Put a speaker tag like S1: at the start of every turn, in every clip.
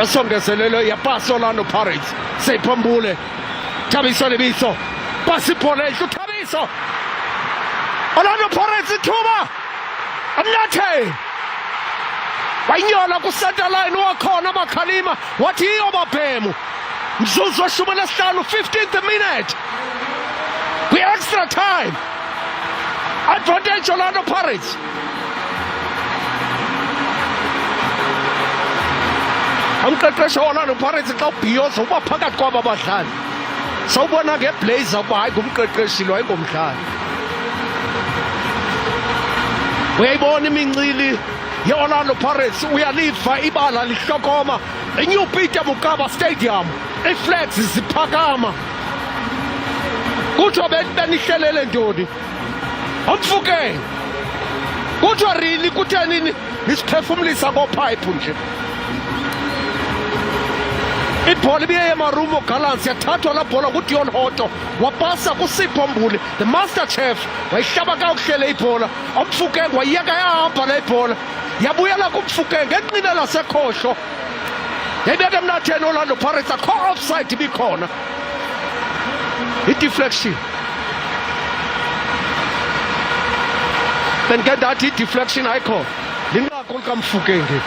S1: esongezelelwe yapasa Orlando Pirates. Sipho Mbule, Thabiso Lebiso, pasi ibhola enhle uThabiso. Orlando Pirates ithuba, Amnathe wanyola ku-center line wakhona amakhalima wathi iyo babhemu. Mzuzu weshumi nesihlanu, 15th minute, kwi-extra time, advantage Orlando Pirates. Umqeqeshi Orlando Pirates xa ubhiyoza uba phakathi kwaba badlali, sawubona ngeblazer uba hayi ngumqeqeshi lo, hayi ngomdlali. Uyayibona imincili ye-Orlando Pirates, uyaliva ibala lihlokoma, iNew Peter Mokaba Stadium, iflags ziphakama. Kuthiwa benihlelele ntoni? Umfukeng. Kuthiwa really kutheni nisiphefumlisa ngopipe nje? Ibhola ibiye yemarumo Gallants, yathathwa la bhola nguDion Hoto, wapasa kuSipho Mbule, the master chef, wayihlaba kakuhle le ibhola. Umfukeng wayiyeka yahamba le ibhola, yabuyela kuMfukeng ngenqina lasekhohlo, yayibeka emnatheni Orlando Pirates, akho offside ibikhona, i-deflection. Bengike ndathi i-deflection ayikho, linqaku likaMfukeng.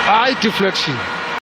S1: High deflection.